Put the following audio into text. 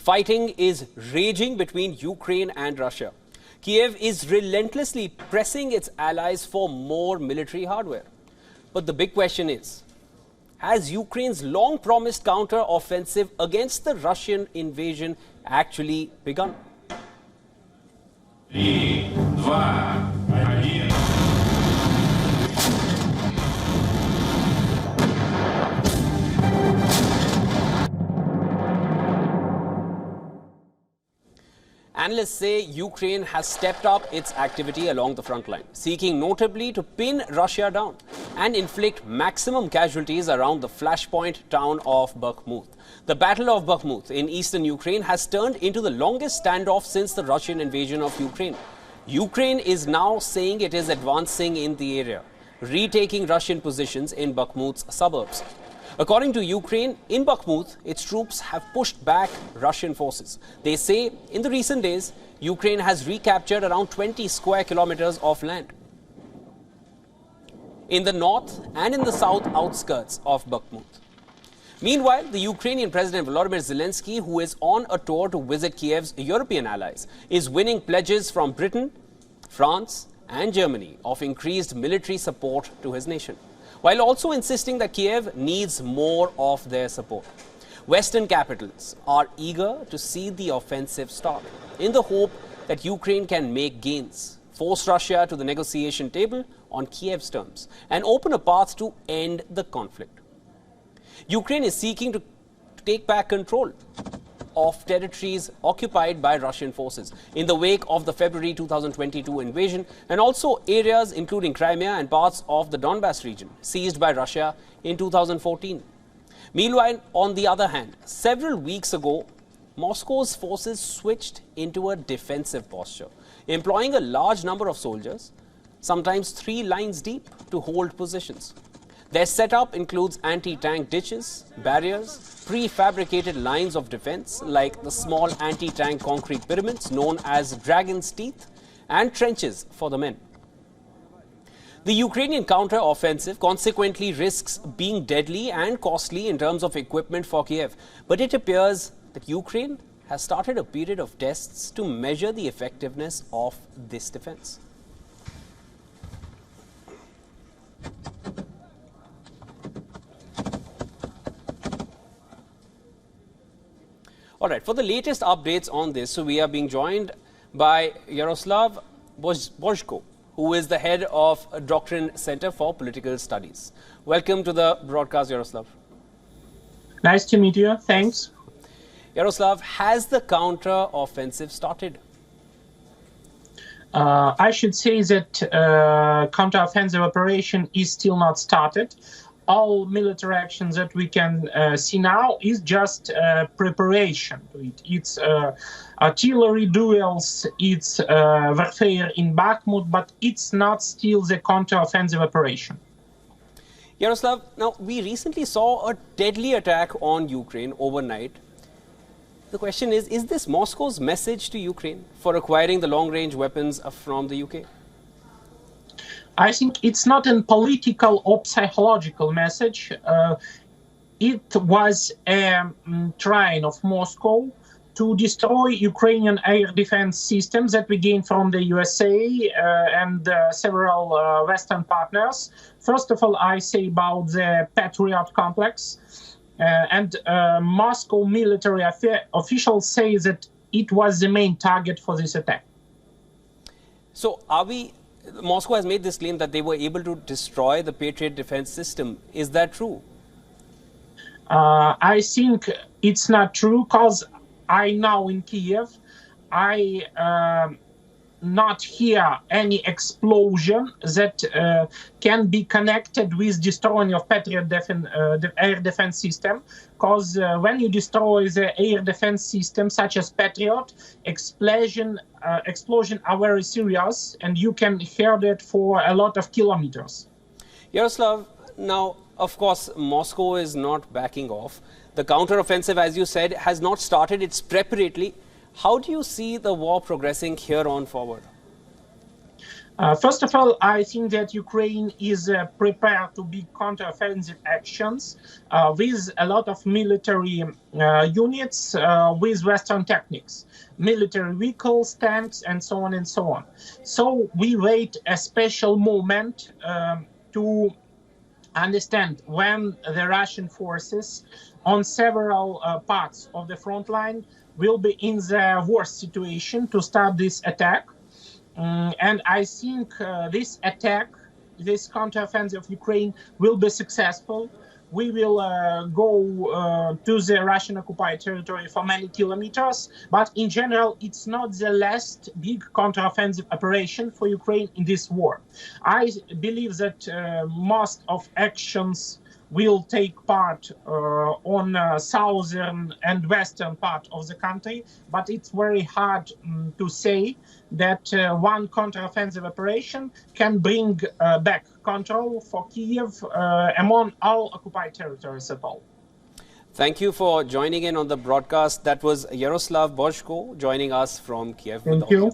Fighting is raging between Ukraine and Russia. Kiev is relentlessly pressing its allies for more military hardware. But the big question is, has Ukraine's long-promised counter-offensive against the Russian invasion actually begun? 3, 2, 1. Analysts say Ukraine has stepped up its activity along the front line, seeking notably to pin Russia down and inflict maximum casualties around the flashpoint town of Bakhmut. The Battle of Bakhmut in eastern Ukraine has turned into the longest standoff since the Russian invasion of Ukraine. Ukraine is now saying it is advancing in the area, retaking Russian positions in Bakhmut's suburbs. According to Ukraine, in Bakhmut, its troops have pushed back Russian forces. They say in the recent days, Ukraine has recaptured around 20 square kilometers of land in the north and in the south outskirts of Bakhmut. Meanwhile, the Ukrainian President Volodymyr Zelensky, who is on a tour to visit Kiev's European allies, is winning pledges from Britain, France and Germany of increased military support to his nation, while also insisting that Kiev needs more of their support. Western capitals are eager to see the offensive start, in the hope that Ukraine can make gains, force Russia to the negotiation table on Kiev's terms, and open a path to end the conflict. Ukraine is seeking to take back control of territories occupied by Russian forces in the wake of the February 2022 invasion, and also areas including Crimea and parts of the Donbas region seized by Russia in 2014. Meanwhile, on the other hand, several weeks ago, Moscow's forces switched into a defensive posture, employing a large number of soldiers, sometimes 3 lines deep, to hold positions. Their setup includes anti-tank ditches, barriers, prefabricated lines of defense like the small anti-tank concrete pyramids known as Dragon's Teeth, and trenches for the men. The Ukrainian counter-offensive consequently risks being deadly and costly in terms of equipment for Kiev, but it appears that Ukraine has started a period of tests to measure the effectiveness of this defense. All right, for the latest updates on this, so we are being joined by Yaroslav Bosko, who is the head of Doctrine Center for Political Studies. Welcome to the broadcast, Yaroslav. Nice to meet you. Thanks. Yaroslav, has the counter-offensive started? I should say that counter-offensive operation is still not started. All military actions that we can see now is just preparation to it. It's artillery duels, it's warfare in Bakhmut, but it's not still the counter-offensive operation. Yaroslav, now we recently saw a deadly attack on Ukraine overnight. The question is this Moscow's message to Ukraine for acquiring the long-range weapons from the UK? I think it's not a political or psychological message. It was a trying of Moscow to destroy Ukrainian air defense systems that we gained from the USA and several Western partners. First of all, I say about the Patriot complex. And Moscow military officials say that it was the main target for this attack. So Moscow has made this claim that they were able to destroy the Patriot defense system. Is that true? I think it's not true, because I now in Kiev, I not hear any explosion that can be connected with destroying of Patriot air defense system. Because when you destroy the air defense system, such as Patriot, explosion are very serious, and you can hear that for a lot of kilometers. Yaroslav, now, of course, Moscow is not backing off. The counteroffensive, as you said, has not started. It's preparatory. How do you see the war progressing here on forward? First of all, I think that Ukraine is prepared to big counteroffensive actions with a lot of military units with Western techniques, military vehicles, tanks, and so on and so on. So we wait a special moment to understand when the Russian forces on several parts of the front line will be in the worst situation to start this attack. And I think this attack, this counteroffensive of Ukraine will be successful. We will go to the Russian occupied territory for many kilometers, but in general, it's not the last big counteroffensive operation for Ukraine in this war. I believe that most of actions will take part on southern and western part of the country, but it's very hard to say that one counteroffensive operation can bring back control for Kiev among all occupied territories at all. Thank you for joining in on the broadcast. That was Yaroslav Bosko joining us from Kiev. Thank you.